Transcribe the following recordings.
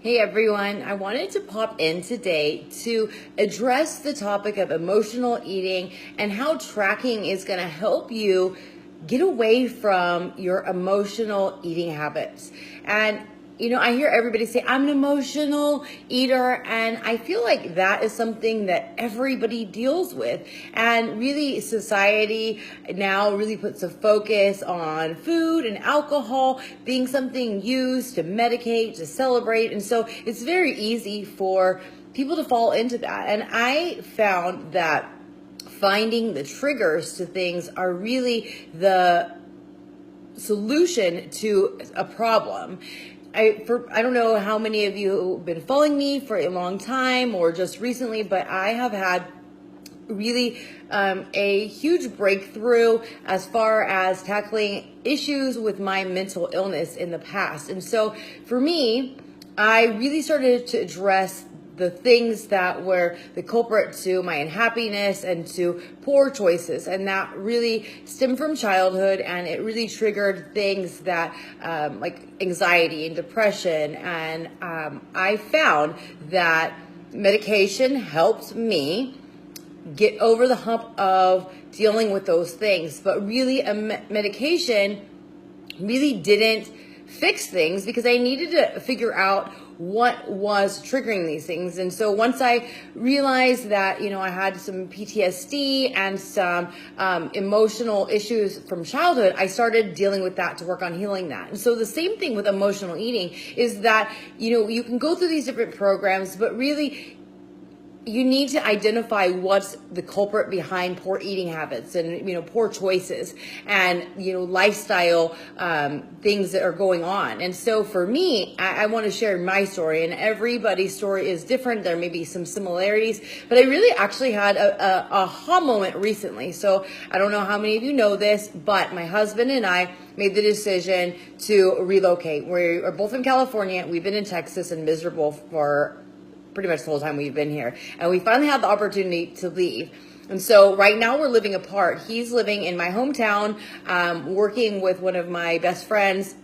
Hey everyone, I wanted to pop in today to address the topic of emotional eating and how tracking is going to help you get away from your emotional eating habits. And I hear everybody say, I'm an emotional eater, and I feel like that is something that everybody deals with. And really, society now really puts a focus on food and alcohol being something used to medicate, to celebrate. And so it's very easy for people to fall into that. And I found that finding the triggers to things are really the solution to a problem. I don't know how many of you have been following me for a long time or just recently, but I have had really a huge breakthrough as far as tackling issues with my mental illness in the past. And so for me, I really started to address the things that were the culprit to my unhappiness and to poor choices. And that really stemmed from childhood, and it really triggered things that like anxiety and depression. And I found that medication helped me get over the hump of dealing with those things. But really, a medication really didn't fix things because I needed to figure out what was triggering these things. And so once I realized that, I had some PTSD and some emotional issues from childhood, I started dealing with that to work on healing that. And so the same thing with emotional eating is that, you can go through these different programs, but really you need to identify what's the culprit behind poor eating habits and, poor choices and, lifestyle things that are going on. And so for me, I want to share my story, and everybody's story is different. There may be some similarities, but I really actually had a aha moment recently. So I don't know how many of you know this, but my husband and I made the decision to relocate. We are both in California. We've been in Texas and miserable for pretty much the whole time we've been here. And we finally had the opportunity to leave. And so right now we're living apart. He's living in my hometown, working with one of my best friends.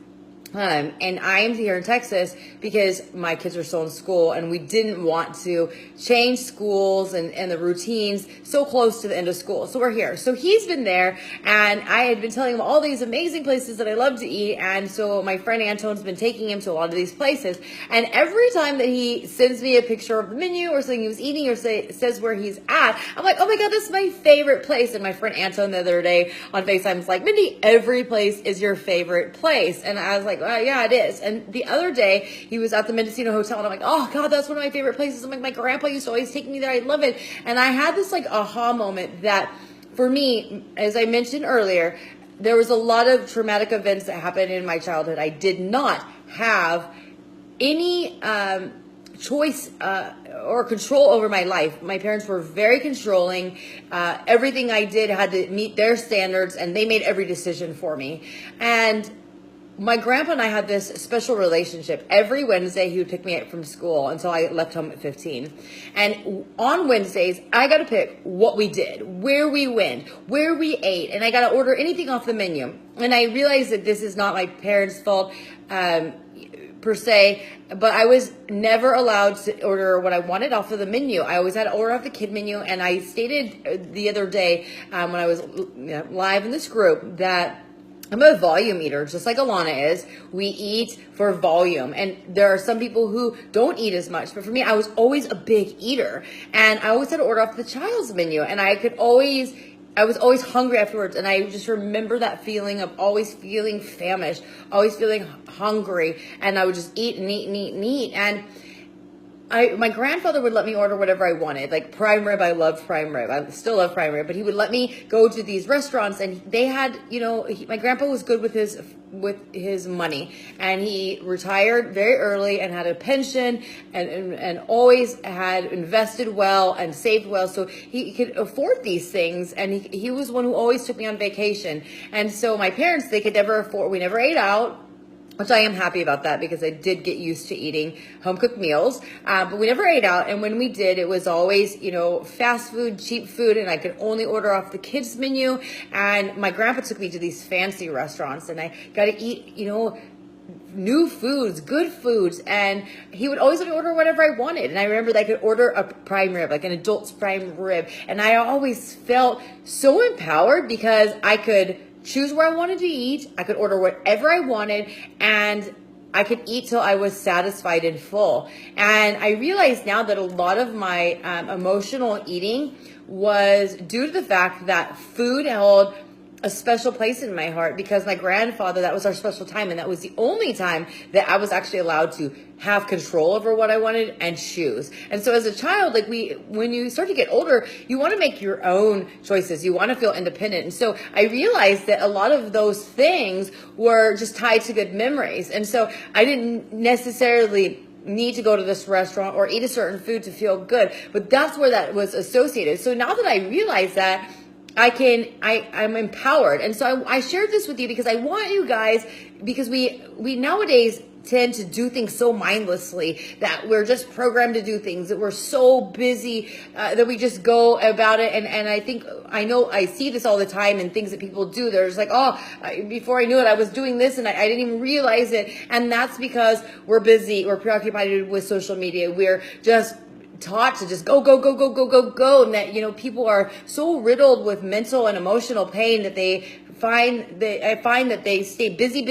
And I am here in Texas because my kids are still in school, and we didn't want to change schools and the routines so close to the end of school. So we're here. So he's been there, and I had been telling him all these amazing places that I love to eat. And so my friend Antone's been taking him to a lot of these places. And every time that he sends me a picture of the menu or something he was eating or says where he's at, I'm like, oh my God, this is my favorite place. And my friend Antone the other day on FaceTime was like, Mindy, every place is your favorite place. And I was like, well, yeah, it is. And the other day he was at the Mendocino Hotel, and I'm like, oh God, that's one of my favorite places. I'm like, my grandpa used to always take me there. I love it. And I had this like aha moment that for me, as I mentioned earlier, there was a lot of traumatic events that happened in my childhood. I did not have any choice or control over my life. My parents were very controlling. Everything I did had to meet their standards, and they made every decision for me. And my grandpa and I had this special relationship. Every Wednesday, he would pick me up from school until I left home at 15. And on Wednesdays, I got to pick what we did, where we went, where we ate, and I got to order anything off the menu. And I realized that this is not my parents' fault per se, but I was never allowed to order what I wanted off of the menu. I always had to order off the kid menu. And I stated the other day when I was live in this group that I'm a volume eater, just like Alana is. We eat for volume. And there are some people who don't eat as much. But for me, I was always a big eater. And I always had to order off the child's menu. And I was always hungry afterwards. And I just remember that feeling of always feeling famished, always feeling hungry. And I would just eat and eat and eat and eat. And my grandfather would let me order whatever I wanted, like prime rib. I loved prime rib. I still love prime rib, but he would let me go to these restaurants, and they had, my grandpa was good with his money, and he retired very early and had a pension and always had invested well and saved well. So he could afford these things. And he was one who always took me on vacation. And so my parents, they could never afford, we never ate out, which I am happy about that because I did get used to eating home-cooked meals. But we never ate out. And when we did, it was always, fast food, cheap food, and I could only order off the kids' menu. And my grandpa took me to these fancy restaurants, and I got to eat, new foods, good foods, and he would always let me order whatever I wanted. And I remember that I could order a prime rib, like an adult's prime rib, and I always felt so empowered because I could choose where I wanted to eat, I could order whatever I wanted, and I could eat till I was satisfied and full. And I realize now that a lot of my emotional eating was due to the fact that food held a special place in my heart, because my grandfather, that was our special time, and that was the only time that I was actually allowed to have control over what I wanted and choose. And so as a child, like when you start to get older, you want to make your own choices. You want to feel independent. And so I realized that a lot of those things were just tied to good memories. And so I didn't necessarily need to go to this restaurant or eat a certain food to feel good, but that's where that was associated. So now that I realize that, I'm empowered. And so I shared this with you because I want you guys, because we nowadays tend to do things so mindlessly, that we're just programmed to do things, that we're so busy that we just go about it. And I know I see this all the time in things that people do. They're just like, before I knew it, I was doing this and I didn't even realize it. And that's because we're busy. We're preoccupied with social media. We're just taught to just go, and that, people are so riddled with mental and emotional pain that I find that they stay busy,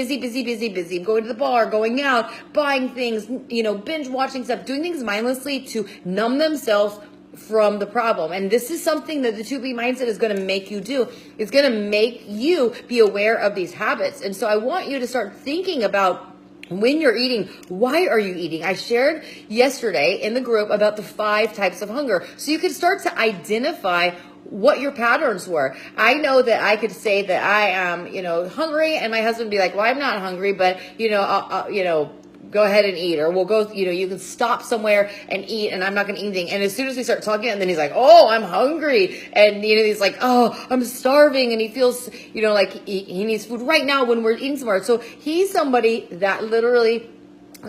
going to the bar, going out, buying things, binge watching stuff, doing things mindlessly to numb themselves from the problem. And this is something that the 2B mindset is going to make you do. It's going to make you be aware of these habits. And so I want you to start thinking about, when you're eating, why are you eating? I shared yesterday in the group about the 5 types of hunger. So you can start to identify what your patterns were. I know that I could say that I am, hungry, and my husband would be like, well, I'm not hungry, but, I'll go ahead and eat, or we'll go, you can stop somewhere and eat, and I'm not going to eat anything. And as soon as we start talking, and then he's like, oh, I'm hungry. And, he's like, oh, I'm starving. And he feels, like he needs food right now when we're eating somewhere. So he's somebody that literally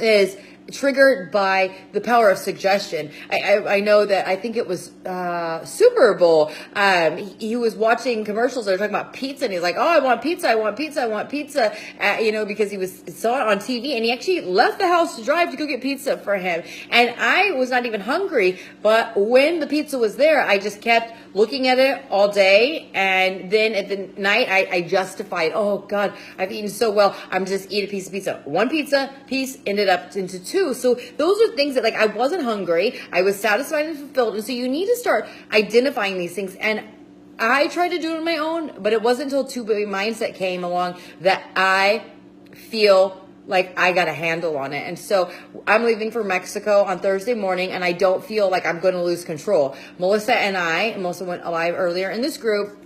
is triggered by the power of suggestion. I know that, I think it was Super Bowl. He was watching commercials that were talking about pizza, and he's like, oh, I want pizza, because he saw it on TV, and he actually left the house to drive to go get pizza for him. And I was not even hungry, but when the pizza was there, I just kept looking at it all day, and then at the night, I justified, oh God, I've eaten so well, I'm just eat a piece of pizza. One pizza piece ended up into 2. So those are things that, like, I wasn't hungry, I was satisfied and fulfilled. And so you need to start identifying these things. And I tried to do it on my own, but it wasn't until 2B mindset came along that I feel like I got a handle on it. And so I'm leaving for Mexico on Thursday morning, and I don't feel like I'm going to lose control. Melissa went live earlier in this group.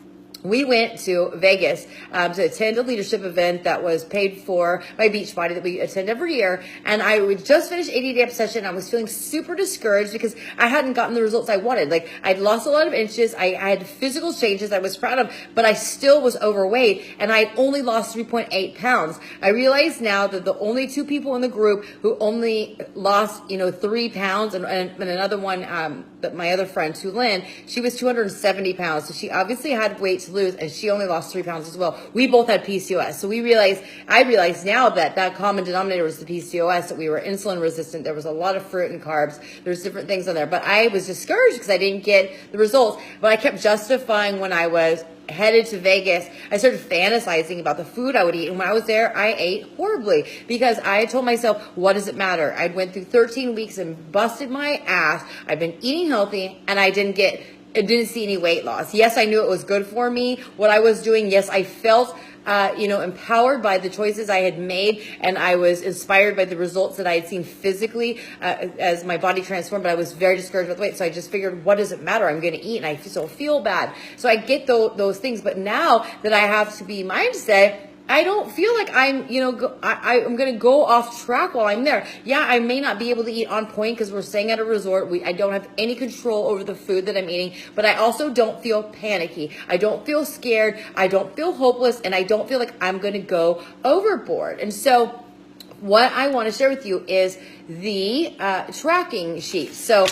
We went to Vegas to attend a leadership event that was paid for by Beachbody that we attend every year. And I would just finish 80-day obsession. I was feeling super discouraged because I hadn't gotten the results I wanted. Like, I'd lost a lot of inches. I had physical changes I was proud of, but I still was overweight, and I only lost 3.8 pounds. I realize now that the only 2 people in the group who only lost, 3 pounds, and another one, but my other friend, Tulin, she was 270 pounds. So she obviously had weight to lose, and she only lost 3 pounds as well. We both had PCOS. So I realize now that common denominator was the PCOS, that we were insulin resistant. There was a lot of fruit and carbs. There's different things on there. But I was discouraged because I didn't get the results. But I kept justifying when I was headed to Vegas. I started fantasizing about the food I would eat. And when I was there, I ate horribly because I had told myself, what does it matter? I went through 13 weeks and busted my ass. I've been eating healthy, and I didn't see any weight loss. Yes, I knew it was good for me, what I was doing. Yes, I felt, empowered by the choices I had made, and I was inspired by the results that I had seen physically as my body transformed, but I was very discouraged with weight. So I just figured, what does it matter? I'm going to eat, and I still feel bad. So I get those things. But now that I have to be mindset, I don't feel like I'm, I'm going to go off track while I'm there. Yeah, I may not be able to eat on point because we're staying at a resort. I don't have any control over the food that I'm eating, but I also don't feel panicky. I don't feel scared. I don't feel hopeless, and I don't feel like I'm going to go overboard. And so what I want to share with you is the tracking sheet. So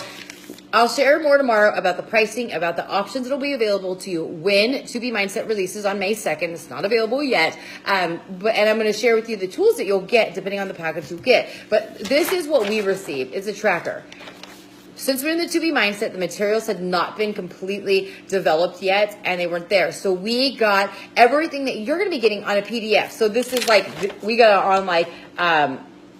I'll share more tomorrow about the pricing, about the options that'll be available to you when To Be Mindset releases on May 2nd. It's not available yet. And I'm going to share with you the tools that you'll get depending on the package you get. But this is what we received. It's a tracker. Since we're in the To Be Mindset, the materials had not been completely developed yet, and they weren't there. So we got everything that you're going to be getting on a PDF. So this is like, we got it on like,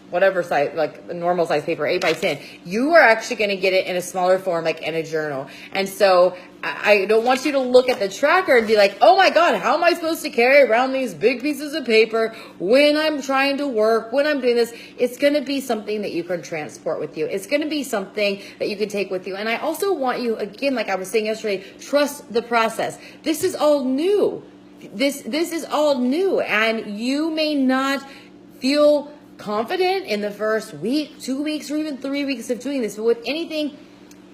whatever size, like a normal size paper, 8x10. You are actually going to get it in a smaller form, like in a journal. And so I don't want you to look at the tracker and be like, oh my God, how am I supposed to carry around these big pieces of paper when I'm trying to work, when I'm doing this? It's going to be something that you can transport with you. It's going to be something that you can take with you. And I also want you, again, like I was saying yesterday, trust the process. This is all new. This is all new, and you may not feel confident in the first week, 2 weeks, or even 3 weeks of doing this. But with anything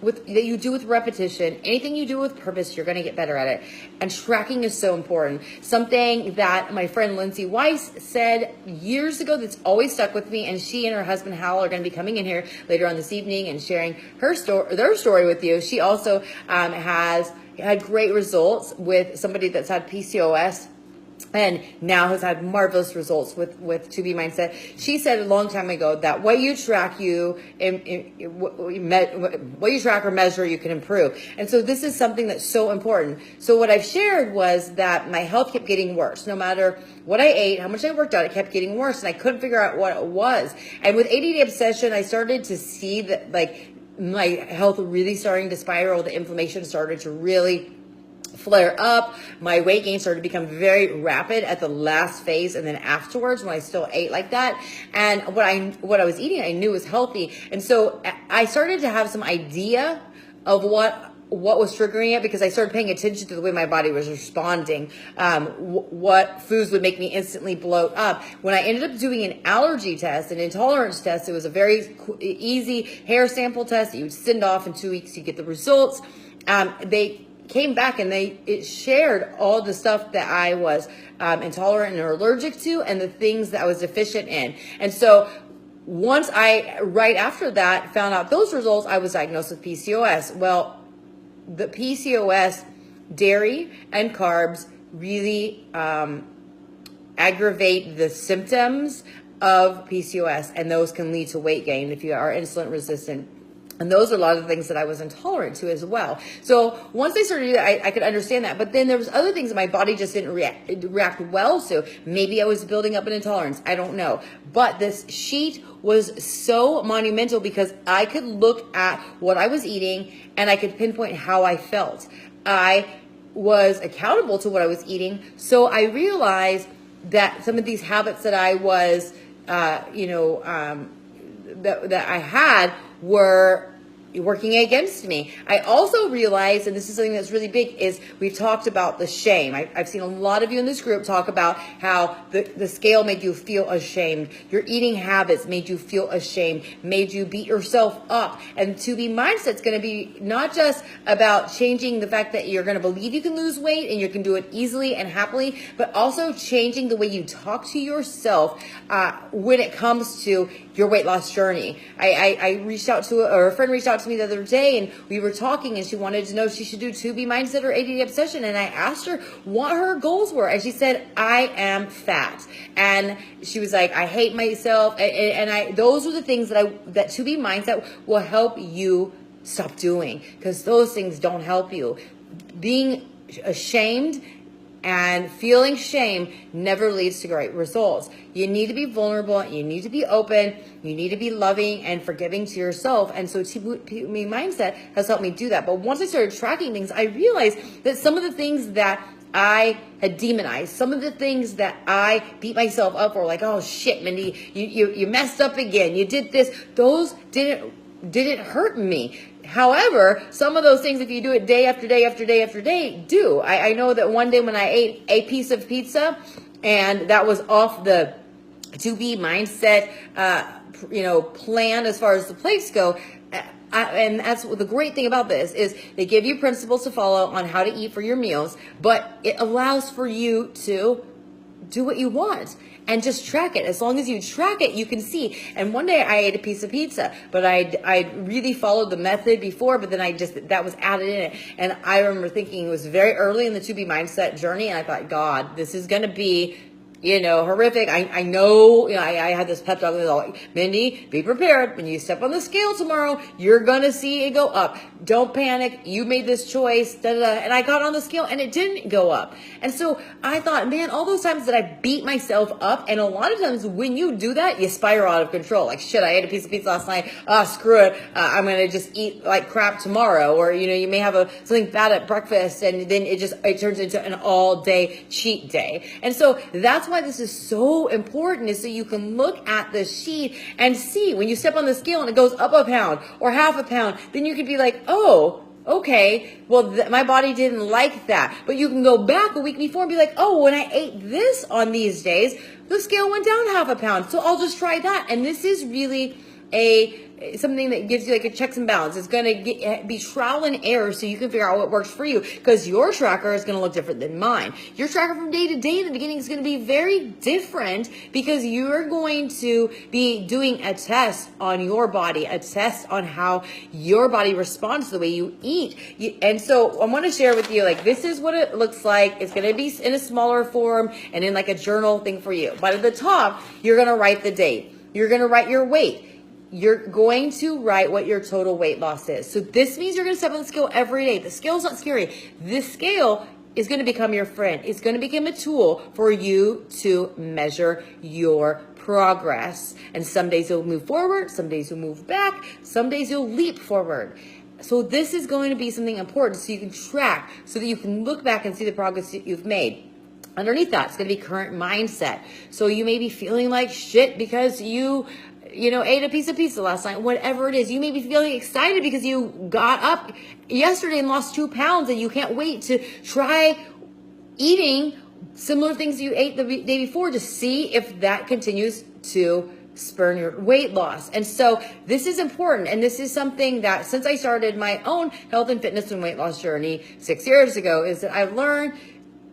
that you do with repetition, anything you do with purpose, you're going to get better at it. And tracking is so important. Something that my friend Lindsay Weiss said years ago that's always stuck with me, and she and her husband Hal are going to be coming in here later on this evening and sharing their story with you. She also has had great results with somebody that's had PCOS and now has had marvelous results with To Be Mindset. She said a long time ago that what you track, what you track or measure, you can improve. And so this is something that's so important. So what I've shared was that my health kept getting worse. No matter what I ate, how much I worked out, it kept getting worse, and I couldn't figure out what it was. And with ADD obsession, I started to see that like my health really starting to spiral. The inflammation started to really flare up. My weight gain started to become very rapid at the last phase, and then afterwards when I still ate like that. And what I was eating I knew was healthy. And so I started to have some idea of what was triggering it, because I started paying attention to the way my body was responding, what foods would make me instantly bloat up. When I ended up doing an allergy test, an intolerance test, it was a very easy hair sample test that you would send off in 2 weeks. You get the results. They came back and it shared all the stuff that I was intolerant or allergic to, and the things that I was deficient in. And so once right after that, found out those results, I was diagnosed with PCOS. Well, the PCOS, dairy and carbs really aggravate the symptoms of PCOS, and those can lead to weight gain if you are insulin resistant. And those are a lot of the things that I was intolerant to as well. So once I started to do that, I could understand that. But then there was other things that my body just didn't react well to. Maybe I was building up an intolerance. I don't know. But this sheet was so monumental because I could look at what I was eating and I could pinpoint how I felt. I was accountable to what I was eating. So I realized that some of these habits that I was, that I had were working against me. I also realized, and this is something that's really big, is we've talked about the shame. I've seen a lot of you in this group talk about how the scale made you feel ashamed. Your eating habits made you feel ashamed, made you beat yourself up. And To Be Mindset's going to be not just about changing the fact that you're going to believe you can lose weight and you can do it easily and happily, but also changing the way you talk to yourself when it comes to your weight loss journey. I reached out to a friend reached out to me the other day, and we were talking, and she wanted to know if she should do To Be Mindset or ADD Obsession. And I asked her what her goals were, and she said, I am fat. And she was like, I hate myself. And those are the things that To Be Mindset will help you stop doing, because those things don't help you. Being ashamed and feeling shame never leads to great results. You need to be vulnerable. You need to be open. You need to be loving and forgiving to yourself. And so To Be Mindset has helped me do that. But once I started tracking things, I realized that some of the things that I had demonized, some of the things that I beat myself up for, like, oh shit, Mindy, you messed up again. You did this. Those didn't hurt me. However, some of those things, if you do it day after day after day after day, do. I know that one day when I ate a piece of pizza, and that was off the To Be Mindset, plan as far as the plates go. And that's the great thing about this is they give you principles to follow on how to eat for your meals, but it allows for you to do what you want and just track it. As long as you track it, you can see. And one day I ate a piece of pizza, but I really followed the method before, but then that was added in it. And I remember thinking it was very early in the To Be Mindset journey, and I thought, God, this is going to be horrific. I know, I had this pep talk with all, Mindy, be prepared. When you step on the scale tomorrow, you're going to see it go up. Don't panic. You made this choice. Da, da, da. And I got on the scale and it didn't go up. And so I thought, man, all those times that I beat myself up, and a lot of times when you do that, you spiral out of control. Like, shit, I ate a piece of pizza last night. Screw it. I'm going to just eat like crap tomorrow. Or, you may have something bad at breakfast, and then it turns into an all day cheat day. And so that's why this is so important, is so you can look at the sheet and see when you step on the scale and it goes up a pound or half a pound, then you could be like, oh, okay, well, my body didn't like that. But you can go back a week before and be like, oh, when I ate this on these days, the scale went down half a pound. So I'll just try that. And this is really something that gives you like a checks and balance. It's going to be trial and error, so you can figure out what works for you, because your tracker is going to look different than mine. Your tracker from day to day in the beginning is going to be very different, because you're going to be doing a test on your body, a test on how your body responds to the way you eat. And so I want to share with you, like, this is what it looks like. It's going to be in a smaller form and in like a journal thing for you. But at the top, you're going to write the date. You're going to write your weight. You're going to write what your total weight loss is. So this means you're going to step on the scale every day. The scale's not scary. This scale is going to become your friend. It's going to become a tool for you to measure your progress. And some days you'll move forward, some days you'll move back, some days you'll leap forward. So this is going to be something important, so you can track, so that you can look back and see the progress that you've made. Underneath that, it's going to be current mindset. So you may be feeling like shit because you ate a piece of pizza last night, whatever it is. You may be feeling excited because you got up yesterday and lost 2 pounds, and you can't wait to try eating similar things you ate the day before to see if that continues to spur your weight loss. And so this is important. And this is something that, since I started my own health and fitness and weight loss journey 6 years ago, is that I've learned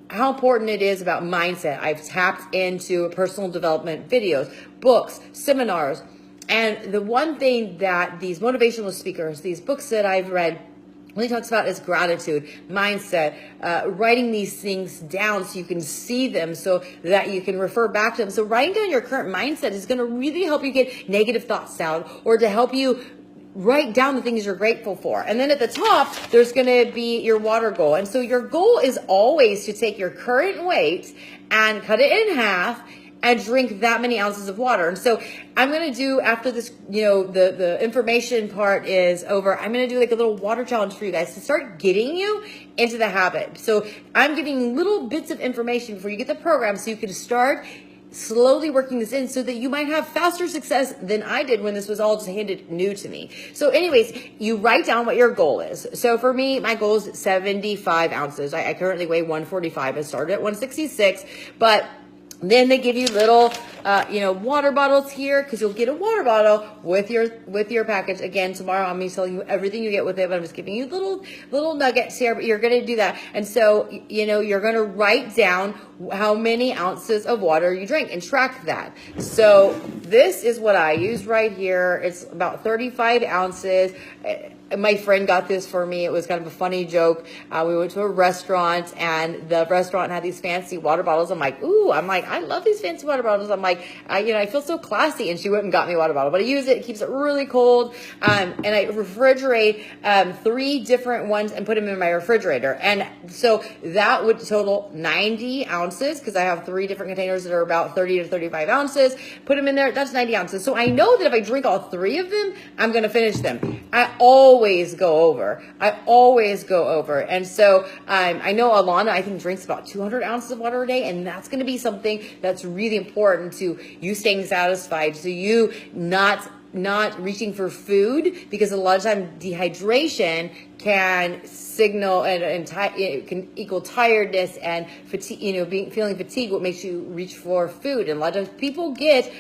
how important it is about mindset. I've tapped into personal development videos, books, seminars. And the one thing that these motivational speakers, these books that I've read, really talks about is gratitude, mindset, writing these things down so you can see them, so that you can refer back to them. So writing down your current mindset is going to really help you get negative thoughts down, or to help you write down the things you're grateful for. And then at the top, there's going to be your water goal. And so your goal is always to take your current weight and cut it in half and drink that many ounces of water. And so I'm going to do, after this, the information part is over, I'm going to do like a little water challenge for you guys to start getting you into the habit. So I'm giving little bits of information before you get the program, so you can start slowly working this in, so that you might have faster success than I did when this was all just handed new to me. So anyways, you write down what your goal is. So for me, my goal is 75 ounces. I currently weigh 145. I started at 166, but then they give you little, water bottles here, because you'll get a water bottle with your package. Again, tomorrow I'm going to tell you everything you get with it, but I'm just giving you little nuggets here. But you're going to do that, and so you're going to write down how many ounces of water you drink and track that. So this is what I use right here. It's about 35 ounces. My friend got this for me. It was kind of a funny joke. We went to a restaurant, and the restaurant had these fancy water bottles. I'm like, I love these fancy water bottles. I'm like, I feel so classy. And she went and got me a water bottle, but I use it. It keeps it really cold. And I refrigerate 3 different ones and put them in my refrigerator. And so that would total 90 ounces, because I have 3 different containers that are about 30 to 35 ounces. Put them in there. That's 90 ounces. So I know that if I drink all 3 of them, I'm going to finish them. I always go over. And so I know Alana, I think, drinks about 200 ounces of water a day, and that's going to be something that's really important to you staying satisfied, so you not reaching for food, because a lot of time dehydration can signal and it can equal tiredness and fatigue, feeling fatigued, what makes you reach for food. And a lot of times people get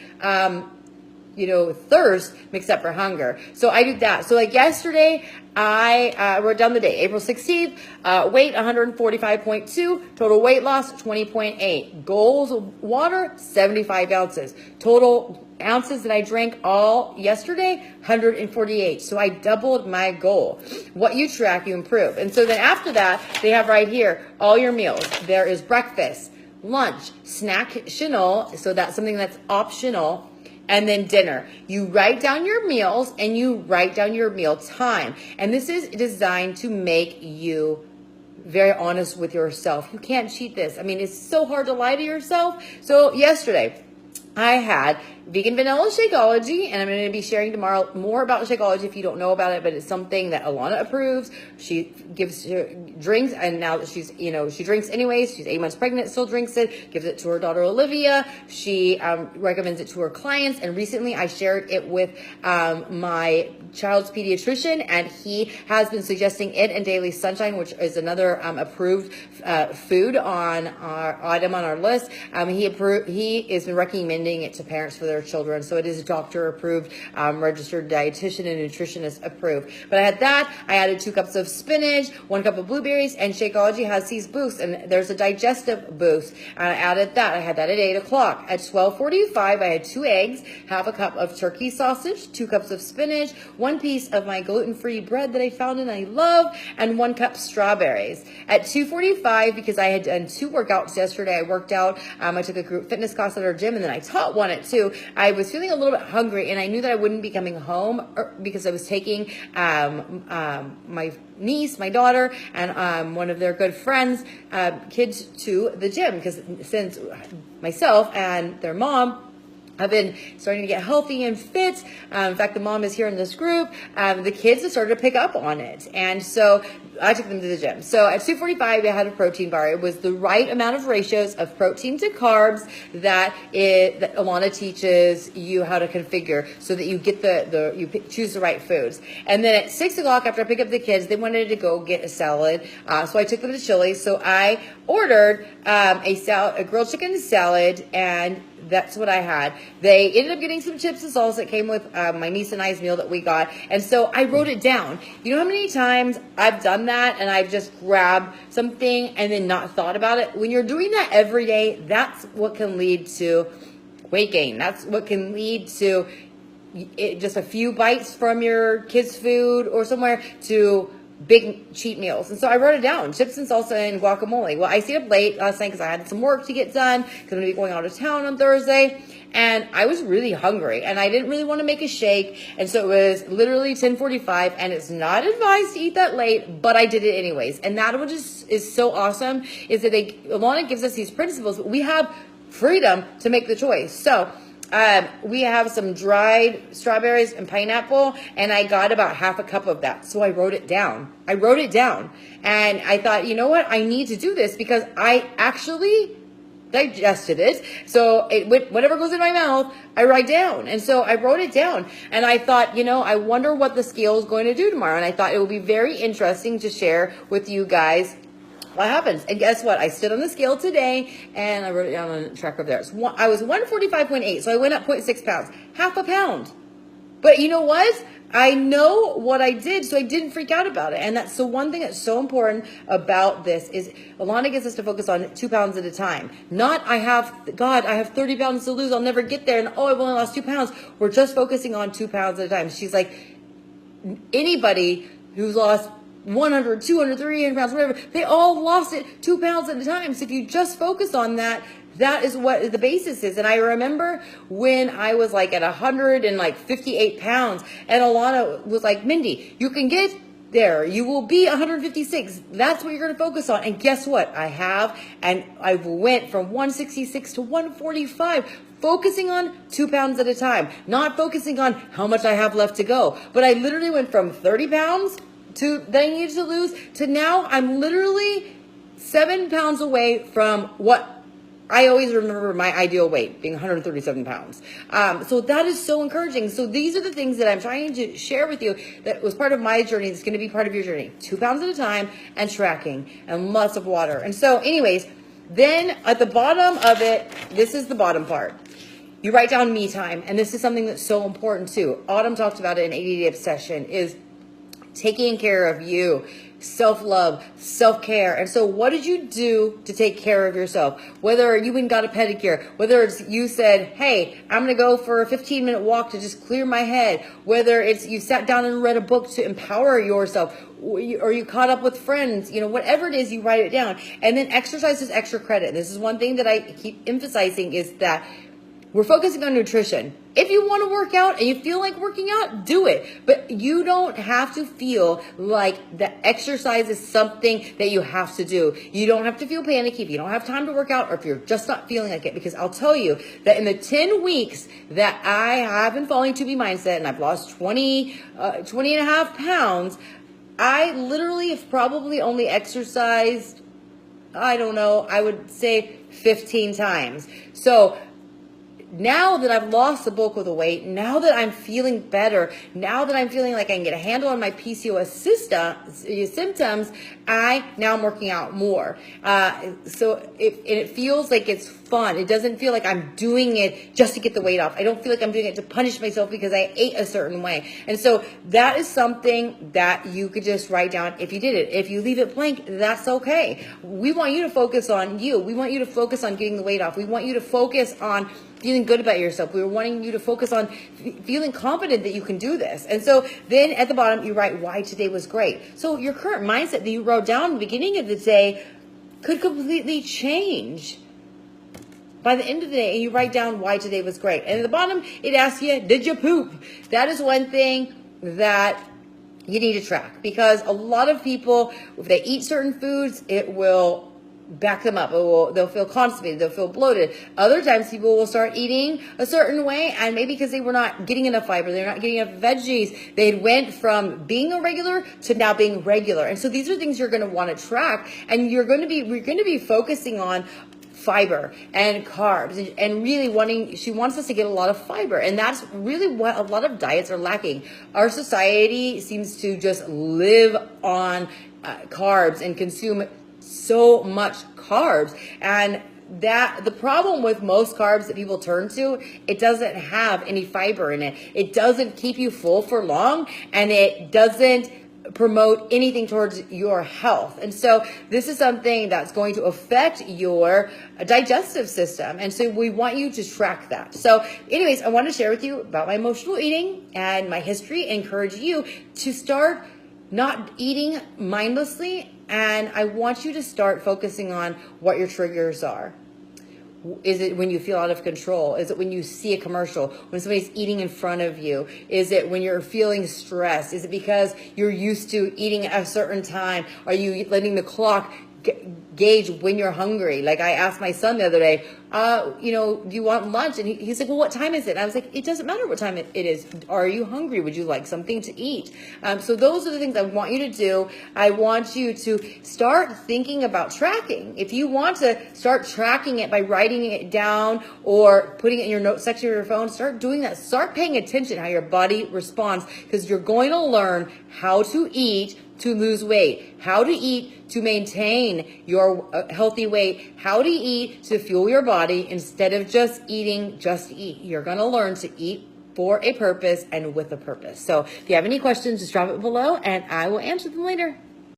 thirst makes up for hunger. So I do that. So like yesterday, I wrote down the day, April 16th, weight 145.2, total weight loss 20.8, goals water 75 ounces, total ounces that I drank all yesterday 148. So I doubled my goal. What you track, you improve. And so then after that, they have right here all your meals. There is breakfast, lunch, snack optional, so that's something that's optional, and then dinner. You write down your meals and you write down your meal time. And this is designed to make you very honest with yourself. You can't cheat this. I mean, it's so hard to lie to yourself. So yesterday, I had vegan vanilla Shakeology, and I'm going to be sharing tomorrow more about Shakeology if you don't know about it, but it's something that Alana approves. She gives her drinks, and now that she's, she drinks anyways. She's 8 months pregnant, still drinks it, gives it to her daughter Olivia. She recommends it to her clients, and recently I shared it with my child's pediatrician, and he has been suggesting it and Daily Sunshine, which is another approved food on our item on our list. He has been recommending it to parents for their children, so it is doctor approved, registered dietitian and nutritionist approved. But I had that. I added 2 cups of spinach, 1 cup of blueberries, and Shakeology has these boosts, and there's a digestive boost. And I added that. I had that at 8 o'clock. At 12:45, I had 2 eggs, half a cup of turkey sausage, 2 cups of spinach, 1 piece of my gluten-free bread that I found and I love, and 1 cup strawberries. At 2:45, because I had done 2 workouts yesterday, I worked out. I took a group fitness class at our gym, and then I taught one at 2. I was feeling a little bit hungry, and I knew that I wouldn't be coming home because I was taking my niece, my daughter, and one of their good friends, kids to the gym, because since myself and their mom have been starting to get healthy and fit. In fact, the mom is here in this group. The kids have started to pick up on it. And so I took them to the gym. So at 2:45, I had a protein bar. It was the right amount of ratios of protein to carbs that Alana teaches you how to configure so that you get you choose the right foods. And then at 6 o'clock, after I pick up the kids, they wanted to go get a salad. So I took them to Chili's. So I ordered a grilled chicken salad, and that's what I had. They ended up getting some chips and salsa that came with my niece and I's meal that we got. And so I wrote it down. You know how many times I've done that and I've just grabbed something and then not thought about it? When you're doing that every day, that's what can lead to weight gain. That's what can lead to just a few bites from your kids' food or somewhere to big cheat meals. And so I wrote it down, chips and salsa and guacamole. Well, I stayed up late last night because I had some work to get done because I'm going to be going out of town on Thursday. And I was really hungry and I didn't really want to make a shake. And so it was literally 10:45, and it's not advised to eat that late, but I did it anyways. And that what is so awesome is that Alana gives us these principles, but we have freedom to make the choice. So we have some dried strawberries and pineapple, and I got about half a cup of that. So I wrote it down. And I thought, you know what? I need to do this because I actually digested it. So whatever goes in my mouth, I write down. And so I wrote it down, and I thought, I wonder what the scale is going to do tomorrow. And I thought it would be very interesting to share with you guys what happens. And guess what? I stood on the scale today, and I wrote it down on the tracker up there. I was 145.8, so I went up 0.6 pounds, half a pound. But you know what? I know what I did, so I didn't freak out about it. And that's the one thing that's so important about this is Alana gets us to focus on 2 pounds at a time. Not I have 30 pounds to lose. I'll never get there. And I've only lost 2 pounds. We're just focusing on 2 pounds at a time. She's like, anybody who's lost 100, 200, 300 pounds, whatever, they all lost it 2 pounds at a time. So if you just focus on that, that is what the basis is. And I remember when I was like at 158 pounds, and Alana was like, Mindy, you can get there. You will be 156. That's what you're going to focus on. And guess what? I have. And I went from 166 to 145. Focusing on 2 pounds at a time. Not focusing on how much I have left to go. But I literally went from 30 pounds that I needed to lose to now I'm literally 7 pounds away from what I always remember my ideal weight being 137 pounds. So that is so encouraging. So these are the things that I'm trying to share with you that was part of my journey. That's going to be part of your journey. 2 pounds at a time, and tracking, and lots of water. And so anyways, then at the bottom of it, this is the bottom part. you write down me time. And this is something that's so important too. Autumn talked about it in 80-Day Obsession, is taking care of you, self-love, self-care. And so what did you do to take care of yourself? Whether you went and got a pedicure, whether it's you said, hey, I'm going to go for a 15-minute walk to just clear my head, whether it's you sat down and read a book to empower yourself, or you caught up with friends, whatever it is, you write it down. And then exercise is extra credit. This is one thing that I keep emphasizing, is that we're focusing on nutrition. If you want to work out and you feel like working out, do it. But you don't have to feel like the exercise is something that you have to do. You don't have to feel panicky if you don't have time to work out, or if you're just not feeling like it. Because I'll tell you that in the 10 weeks that I have been following 2B Mindset, and I've lost 20 and a half pounds, I literally have probably only exercised, I don't know, I would say 15 times. So now that I've lost the bulk of the weight, now that I'm feeling better, now that I'm feeling like I can get a handle on my PCOS symptoms, now I'm working out more. So it feels like it's fun. It doesn't feel like I'm doing it just to get the weight off. I don't feel like I'm doing it to punish myself because I ate a certain way. And so that is something that you could just write down if you did it. If you leave it blank, that's okay. We want you to focus on you. We want you to focus on getting the weight off. We want you to focus on feeling good about yourself. We were wanting you to focus on feeling confident that you can do this. And so then at the bottom, you write why today was great. So your current mindset that you wrote down at the beginning of the day could completely change by the end of the day, and you write down why today was great. And at the bottom, it asks you, did you poop? That is one thing that you need to track, because a lot of people, if they eat certain foods, it will back them up. They'll feel constipated. They'll feel bloated. Other times people will start eating a certain way, and maybe because they were not getting enough fiber, they're not getting enough veggies, they went from being irregular to now being regular. And so these are things you're going to want to track, and we're going to be focusing on fiber and carbs, and really she wants us to get a lot of fiber. And that's really what a lot of diets are lacking. Our society seems to just live on carbs and consume so much carbs. And that the problem with most carbs that people turn to, it doesn't have any fiber in it. It doesn't keep you full for long, and it doesn't promote anything towards your health. And so this is something that's going to affect your digestive system. And so we want you to track that. So anyways, I want to share with you about my emotional eating and my history, and encourage you to start not eating mindlessly. And I want you to start focusing on what your triggers are. Is it when you feel out of control? Is it when you see a commercial? When somebody's eating in front of you? Is it when you're feeling stressed? Is it because you're used to eating at a certain time? Are you letting the clock gauge when you're hungry? Like I asked my son the other day, do you want lunch? And he's like, well, what time is it? And I was like, it doesn't matter what time it is. Are you hungry? Would you like something to eat? So those are the things I want you to do. I want you to start thinking about tracking. If you want to start tracking it by writing it down or putting it in your notes section of your phone, start doing that. Start paying attention how your body responds, because you're going to learn how to eat to lose weight, how to eat to maintain your healthy weight, how to eat to fuel your body instead of just eating just to eat. You're going to learn to eat for a purpose and with a purpose. So if you have any questions, just drop it below and I will answer them later.